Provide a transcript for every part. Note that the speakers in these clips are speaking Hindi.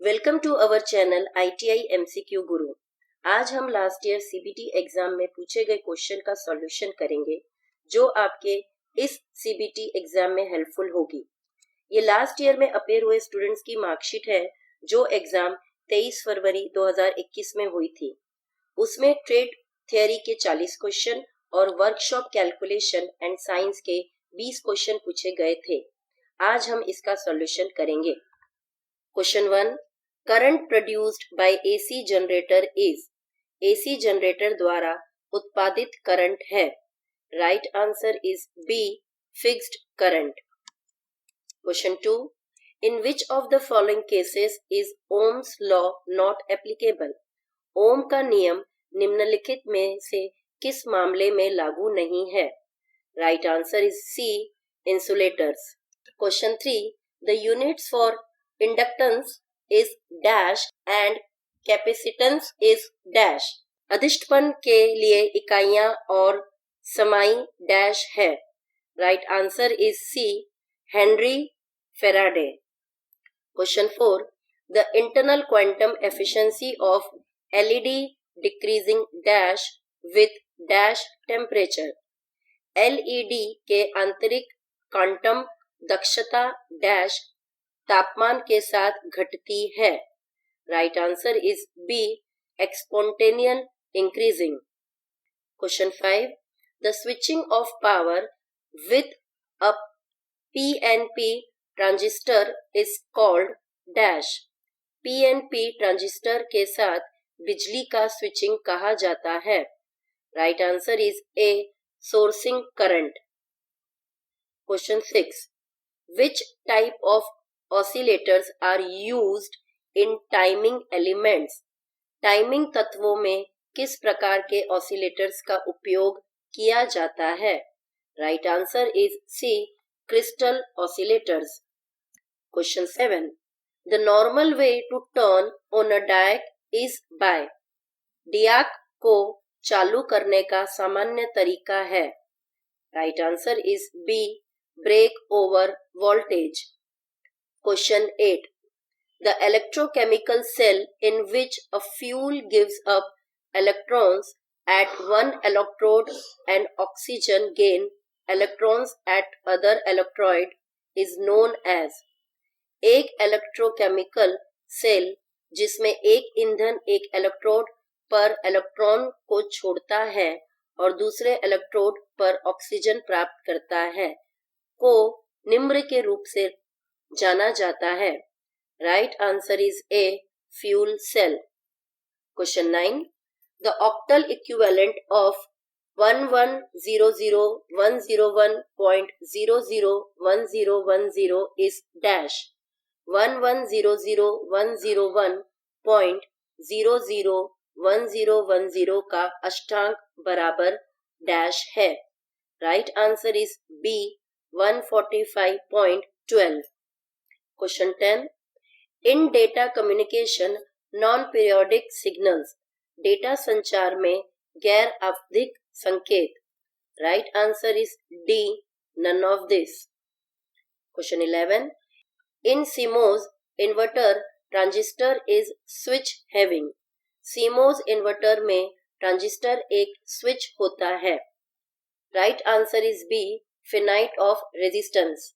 Welcome to our channel ITI MCQ गुरु। आज हम लास्ट ईयर CBT एग्जाम में पूछे गए क्वेश्चन का सॉल्यूशन करेंगे जो आपके इस CBT एग्जाम में हेल्पफुल होगी। ये लास्ट ईयर में अपेयर हुए स्टूडेंट्स की मार्कशीट है जो एग्जाम 23 फरवरी 2021 में हुई थी। उसमें ट्रेड थियरी के 40 क्वेश्चन और वर्कशॉप कैलकुलेशन एंड साइंस के 20 क्वेश्चन पूछे गए थे। आज हम इसका सॉल्यूशन करेंगे। Question 1, current produced by AC generator is. AC generator द्वारा उत्पादित करंट है। Right answer is B, fixed current. Question 2, in which of the following cases is Ohm's law not applicable. Ohm का नियम निम्नलिखित में से किस मामले में लागू नहीं है। Right answer is C, insulators. Question 3, the units for inductance is dash and capacitance is dash। अधिष्ठपन के लिए इकाइयां और समाई डैश है। Right answer is C, Henry Faraday. Question 4, the internal quantum efficiency of LED decreasing dash with dash temperature. LED के आंतरिक क्वांटम दक्षता डैश तापमान के साथ घटती है। Right answer is B, exponential increasing. Question 5, the switching of power with a PNP transistor is called dash. PNP transistor के साथ बिजली का स्विचिंग कहा जाता है। Right answer is A, sourcing current. Question 6, which type of oscillators are used in timing elements। Timing तत्वों में किस प्रकार के ऑसिलेटर्स का उपयोग किया जाता है। Right answer is C, crystal oscillators. Question 7, the normal way to turn on a diac is by. Diac को चालू करने का सामान्य तरीका है। Right answer is B, break over voltage. Question 8, the electrochemical cell in which a fuel gives up electrons at one electrode and oxygen gain electrons at other electrode is known as। एक इलेक्ट्रोकेमिकल सेल जिसमें एक ईंधन एक इलेक्ट्रोड पर इलेक्ट्रॉन को छोड़ता है और दूसरे इलेक्ट्रोड पर ऑक्सीजन प्राप्त करता है को निम्न के रूप से जाना जाता है। Right answer is A, fuel cell. Question 9, the octal equivalent of 11001001.001010 is dash. 11001001.001010 का अष्टांक बराबर डैश है। Right answer is B, 145.12। Question 10, in data communication non periodic signals. Data संचार में गैर आवधिक संकेत। Right answer is D, none of this. Question 11, in CMOS inverter transistor is switch having. CMOS inverter में ट्रांजिस्टर एक स्विच होता है। Right answer is B, finite of resistance.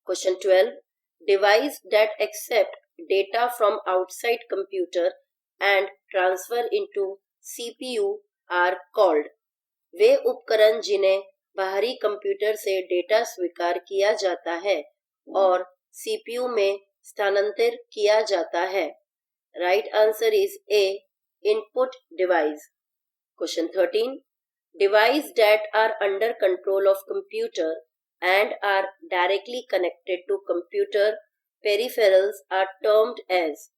Question 12, device that accept data from outside computer and transfer into CPU are called। वे उपकरण जिन्हें बाहरी कंप्यूटर से डेटा स्वीकार किया जाता है और CPU में स्थानांतरित किया जाता है। Right answer is A, input device. Question 13, device that are under control of computer and are directly connected to computer peripherals are termed as।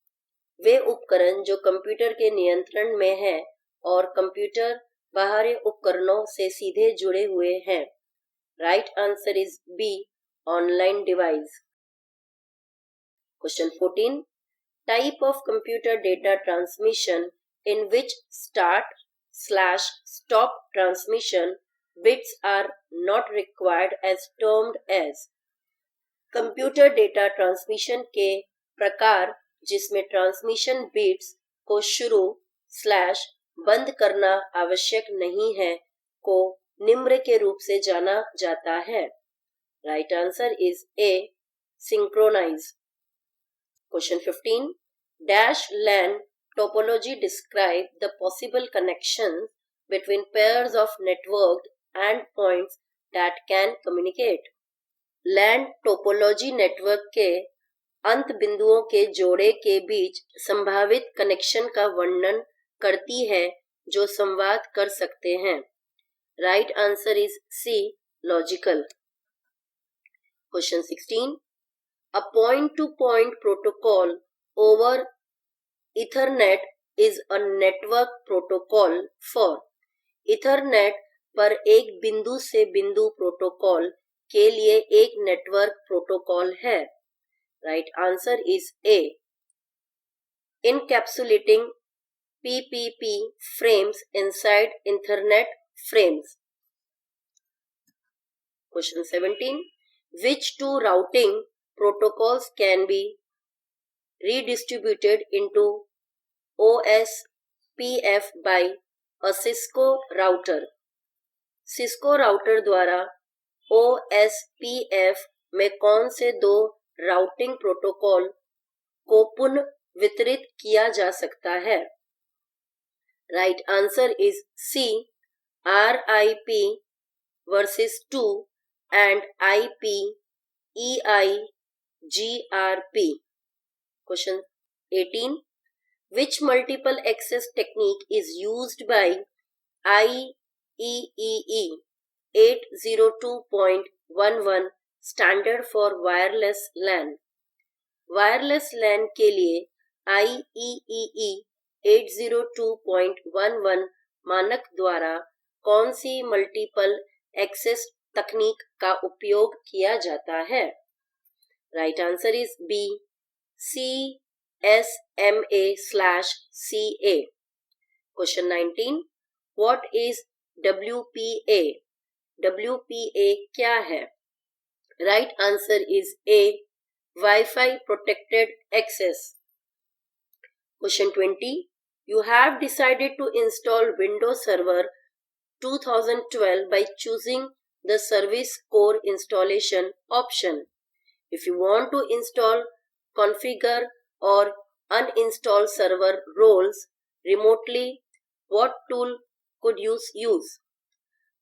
वे उपकरण जो कंप्यूटर के नियंत्रण में हैं और कंप्यूटर बाहरी उपकरणों से सीधे जुड़े हुए हैं। Right answer is B, online device. Question 14, type of computer data transmission in which start/stop transmission bits are not required as termed as। Computer data transmission के प्रकार जिसमें ट्रांसमिशन बीट्स को शुरू स्लैश बंद करना आवश्यक नहीं है को निम्न के रूप से जाना जाता है। Right answer is A, synchronize. Question 15, dash LAN topology describe the possible connections between pairs of networked endpoints that can communicate। LAN topology network के अंत बिंदुओं के जोड़े के बीच संभावित कनेक्शन का वर्णन करती है जो संवाद कर सकते हैं। Right answer is C, logical. Question 16, a point to point protocol over Ethernet is a network protocol for। Ethernet पर एक बिंदु से बिंदु प्रोटोकॉल के लिए एक नेटवर्क प्रोटोकॉल है। Right answer is A, encapsulating PPP frames inside Ethernet frames। Question 17, which two routing protocols can be redistributed into OSPF by a Cisco router। Cisco router द्वारा OSPF में कौन से दो राउटिंग प्रोटोकॉल को पुनः वितरित किया जा सकता है? Right answer is C, RIP versus 2 and IP EIGRP। Question 18, which multiple access technique is used by IEEE 802.11 standard for wireless LAN। Wireless LAN के लिए IEEE 802.11 मानक द्वारा कौन सी मल्टीपल एक्सेस तकनीक का उपयोग किया जाता है? Right answer is B, CSMA/CA। Question 19, what is WPA? WPA क्या है? Right answer is A, Wi-Fi protected access। Question 20, you have decided to install Windows Server 2012 by choosing the Service Core installation option। If you want to install, configure or uninstall server roles remotely, what tool could you use?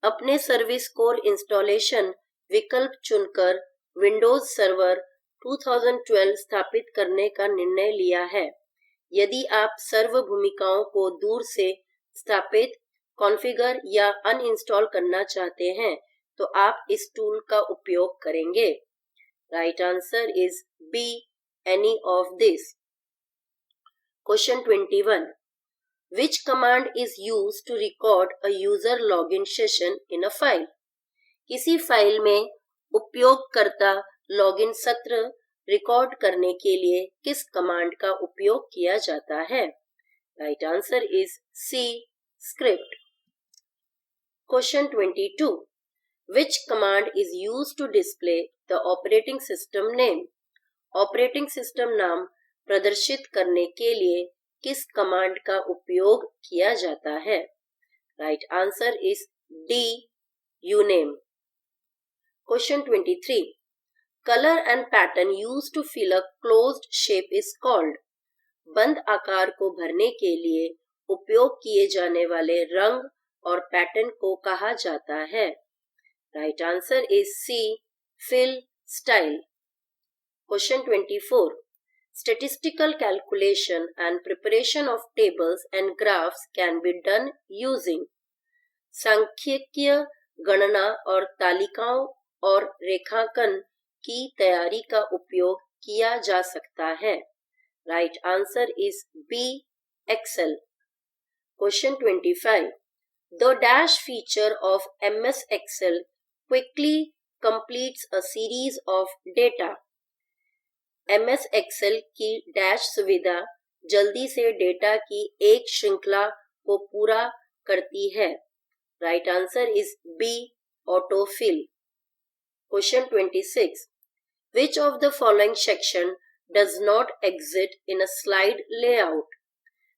अपने सर्विस कोर इंस्टॉलेशन विकल्प चुनकर विंडोज सर्वर 2012 स्थापित करने का निर्णय लिया है। यदि आप सर्व भूमिकाओं को दूर से स्थापित, कॉन्फ़िगर या अनइंस्टॉल करना चाहते हैं तो आप इस टूल का उपयोग करेंगे। Right answer is B, any of this. Question 21, which command is used to record a user login session in a file? किसी फाइल में उपयोगकर्ता लॉगिन सत्र रिकॉर्ड करने के लिए किस कमांड का उपयोग किया जाता है? Right answer is C, script. Question 22, which command is used to display the operating system name? Operating system नाम प्रदर्शित करने के लिए किस कमांड का उपयोग किया जाता है? Right answer is D, uname। Question 23, colour and pattern used to fill a closed shape is called. बंद आकार को भरने के लिए उपयोग किए जाने वाले रंग और पैटर्न को कहा जाता है? Right answer is C, fill style. Question 24, statistical calculation and preparation of tables and graphs can be done using। सांख्यिकीय गणना और तालिकाओं और रेखांकन की तैयारी का उपयोग किया जा सकता है। Right answer is B, Excel. Question 25, the dash feature of MS Excel quickly completes a series of data। MS Excel की डैश सुविधा जल्दी से डेटा की एक श्रृंखला को पूरा करती है। Right answer is B, autofill. Question 26, which of the following section does not exist in a slide layout.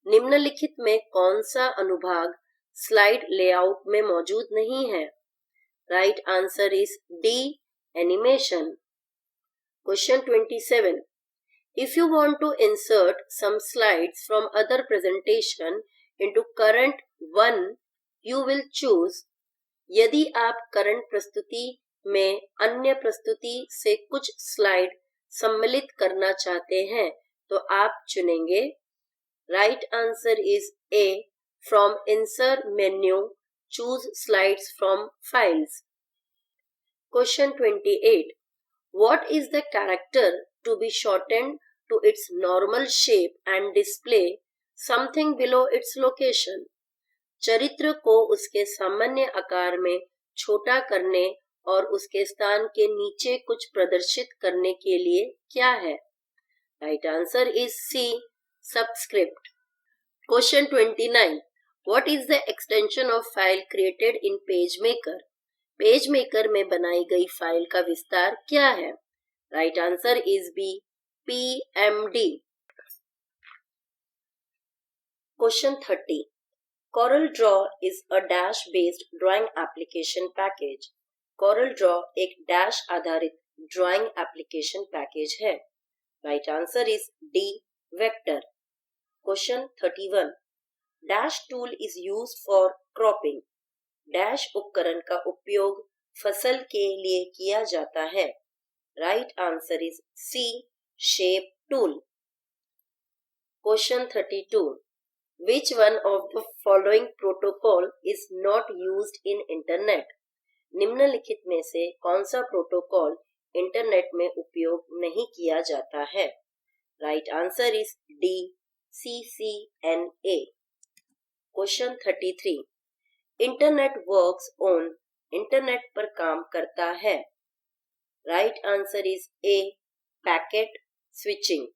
निम्नलिखित में कौन सा अनुभाग स्लाइड लेआउट में मौजूद नहीं है? Right answer is D, animation. Question 27. If you want to insert some slides from other presentation into current one, you will choose. यदि आप करंट प्रस्तुति में अन्य प्रस्तुति से कुछ स्लाइड सम्मिलित करना चाहते हैं तो आप चुनेंगे. Right answer is A, from insert menu choose slides from files. Question 28. What is the character to be shortened to its normal shape and display something below its location? चरित्र को उसके सामान्य आकार में छोटा करने और उसके स्थान के नीचे कुछ प्रदर्शित करने के लिए क्या है? Right answer is C, subscript. Question 29. What is the extension of file created in PageMaker? PageMaker में बनाई गई फाइल का विस्तार क्या है? Right answer is B, PMD. Question 30. CorelDRAW is a dash-based drawing application package. CorelDRAW एक डैश आधारित ड्राइंग एप्लीकेशन पैकेज है. Right answer is D, vector. Question 31. Dash tool is used for cropping. Dash उपकरण का उपयोग फसल के लिए किया जाता है. Right answer is C, shape tool. Question 32. Which one of the following protocol is not used in internet? निम्नलिखित में से कौन सा प्रोटोकॉल इंटरनेट में उपयोग नहीं किया जाता है? Right answer is D, CCNA. Question 33. Internet works on. Internet पर काम करता है. Right answer is A, packet switching.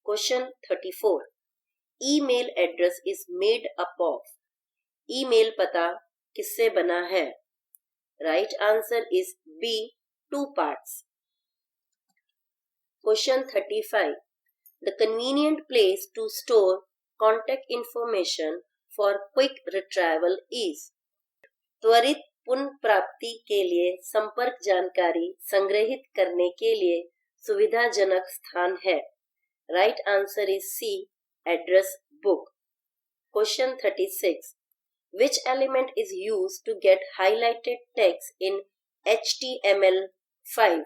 Question 34. Email address is made up of. Email पता किससे बना है? Right answer is B, 2 parts. Question 35. The convenient place to store contact information for quick retrieval is. त्वरित पुनः प्राप्ति के लिए संपर्क जानकारी संग्रहित करने के लिए सुविधाजनक स्थान है. Right answer is C, address book. Question 36. Which element is used to get highlighted text in HTML5?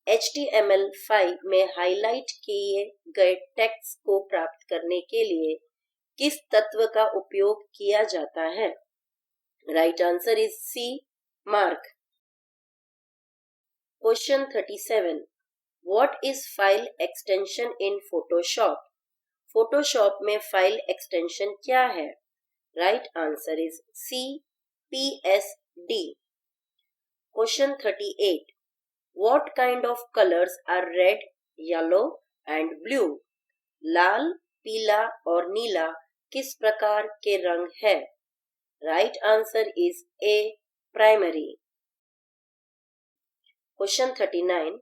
HTML5 में हाईलाइट किए गए टेक्स्ट को प्राप्त करने के लिए किस तत्व का उपयोग किया जाता है? Right answer is C, mark. Question 37. What is file extension in Photoshop? Photoshop में फाइल एक्सटेंशन क्या है? Right answer is C, PSD. Question 38. What kind of colors are red, yellow and blue? लाल, पीला और नीला किस प्रकार के रंग है? Right answer is A, primary. Question 39.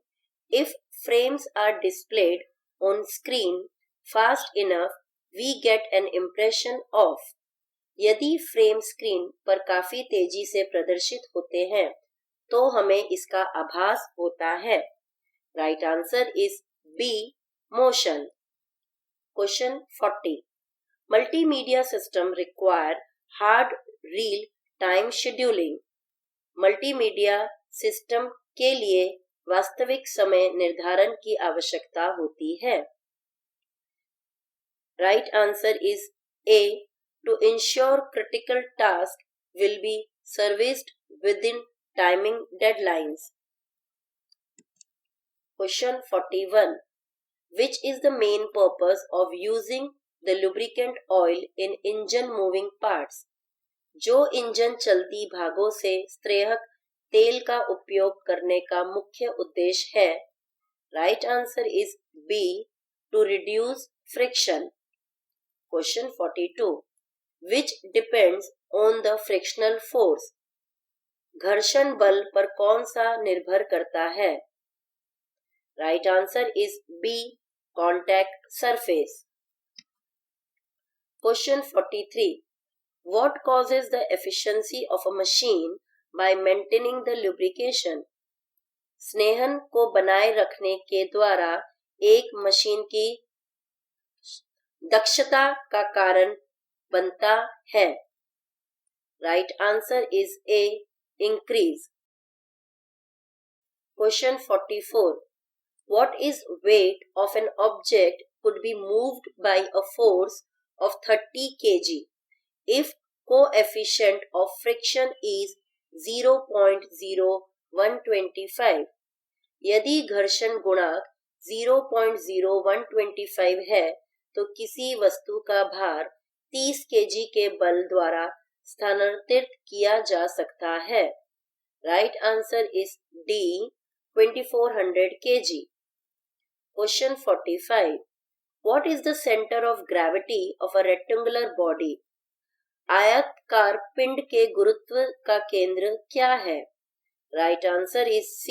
If frames are displayed on screen fast enough, we get an impression of. यदि फ्रेम स्क्रीन पर काफी तेजी से प्रदर्शित होते हैं तो हमें इसका आभास होता है. Right answer is B, motion. Question 40. Multimedia system require hard real time scheduling. Multimedia system के लिए वास्तविक समय निर्धारण की आवश्यकता होती है. Right answer is A, to ensure critical tasks will be serviced within timing deadlines. Question 41. Which is the main purpose of using the lubricant oil in engine moving parts? जो इंजन चलती भागों से स्त्रेहक तेल का उपयोग करने का मुख्य उद्देश्य है. Right answer is B, to reduce friction. Question 42. Which depends on the frictional force? घर्षण बल पर कौन सा निर्भर करता है? Right answer is B, contact surface. Question 43. What causes the efficiency of a machine by maintaining the lubrication? स्नेहन को बनाए रखने के द्वारा एक मशीन की दक्षता का कारण बनता है. Right answer is A. Increase. Question 44. What is weight of an object could be moved by a force of 30 kg if coefficient of friction is 0.0125? यदि घर्षण गुणांक 0.0125 है तो किसी वस्तु का भार 30 kg के बल द्वारा स्थानांतरित किया जा सकता है. Right answer is D. 2400 kg. Question 45. What is the center of gravity of a rectangular body? आयताकार पिंड के गुरुत्व का केंद्र क्या है? Right answer is C.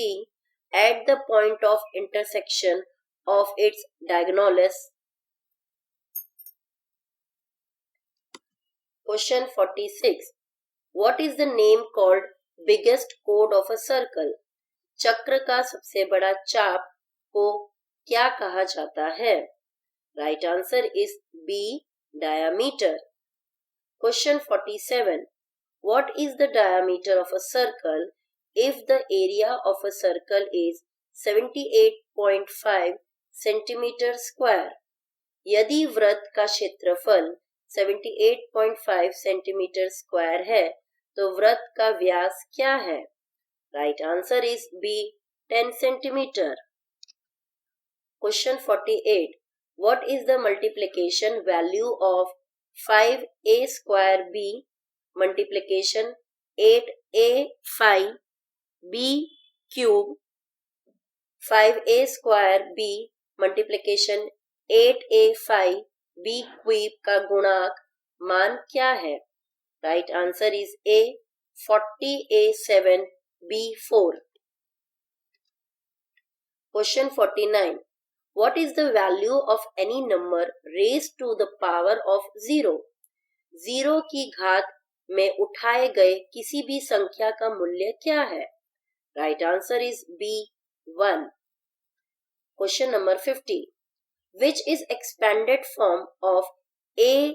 At the point of intersection of its diagonals. Question 46. What is the name called biggest chord of a circle? चक्र का सबसे बड़ा चाप को क्या कहा जाता है? Right answer is B. Diameter. Question 47. What is the diameter of a circle if the area of a circle is 78.5 centimeter square? यदि वृत्त का क्षेत्रफल 78.5 सेंटीमीटर स्क्वायर है तो वृत्त का व्यास क्या है? Right answer is B. 10 centimeter. Question 48. What is the multiplication value of 5a square b multiplication 8a phi b cube 5a square b multiplication 8a phi b cube का गुणांक मान क्या है? Right answer is A. 40a7 b4. Question 49. What is the value of any number raised to the power of 0? 0 की घात में उठाए गए किसी भी संख्या का मूल्य क्या है? Right answer is B. 1. Question number 50. Which is expanded form of A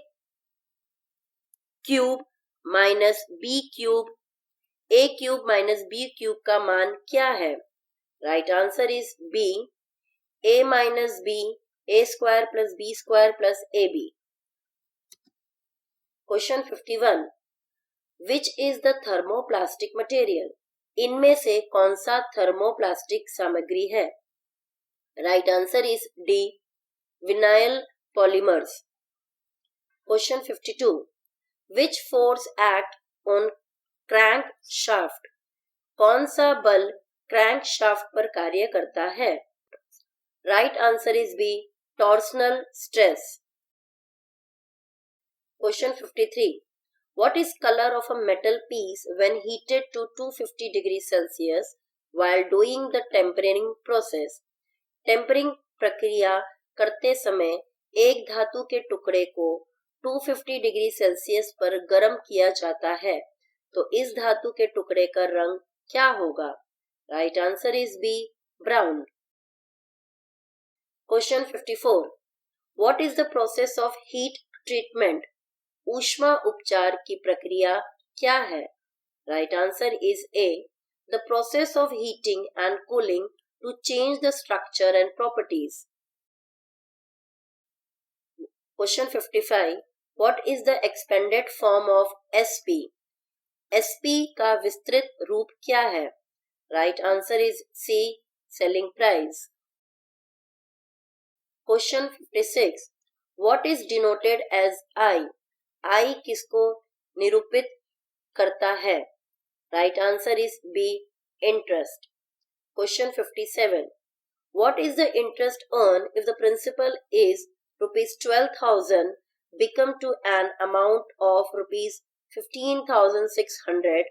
cube minus B cube? A cube minus B cube का मान क्या है? Right answer is B. A minus B, A square plus B square plus AB. Question 51. Which is the thermoplastic material? इनमें से कौन सा थर्मोप्लास्टिक सामग्री है? Right answer is D. Vinyl polymers. Question 52. Which force act on crankshaft? कौन सा बल crankshaft पर कार्य करता है? Right answer is B. Torsional stress. Question 53. What is color of a metal piece when heated to 250 degrees Celsius while doing the tempering process? Tempering प्रक्रिया करते समय एक धातु के टुकड़े को 250 डिग्री सेल्सियस पर गर्म किया जाता है तो इस धातु के टुकड़े का रंग क्या होगा? Right answer is B. Brown. Question 54. What is the process of heat treatment? ऊष्मा उपचार की प्रक्रिया क्या है? Right answer is A. The process of heating and cooling to change the structure and properties. Question 55. What is the expanded form of SP? SP का विस्तृत रूप क्या है? Right answer is C. Selling price. Question 56. What is denoted as I? I किसको निरूपित करता है? Right answer is B. Interest. Question 57. What is the interest earned if the principal is rupees 12,000 become to an amount of rupees 15,600?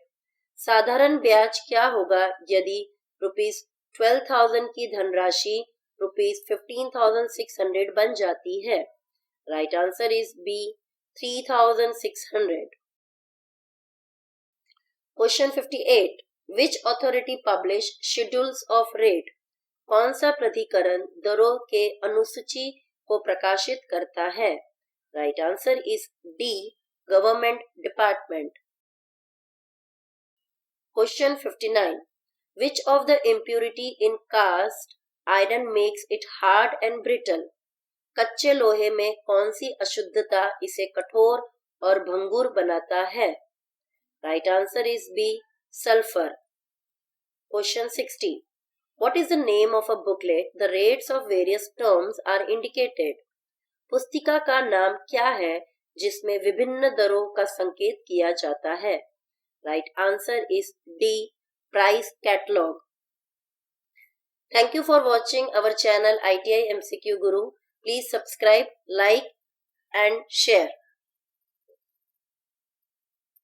साधारण ब्याज क्या होगा यदि रुपीस 12,000 की धनराशि ₹15,600 बन जाती है? Right answer is B 3,600। Question 58, which authority publish schedules of rate? कौन सा प्राधिकरण दरों के अनुसूची को प्रकाशित करता है? Right answer is D, government department. Question 59, which of the impurity in cast iron makes it hard and brittle? कच्चे लोहे में कौन सी अशुद्धता इसे कठोर और भंगुर बनाता है? Right answer is B, sulphur. Question 60, what is the name of a booklet the rates of various terms are indicated? पुस्तिका का नाम क्या है जिसमें विभिन्न दरों का संकेत किया जाता है? Right answer is D, price catalogue. Thank you for watching our channel ITI MCQ Guru. Please subscribe, like and share.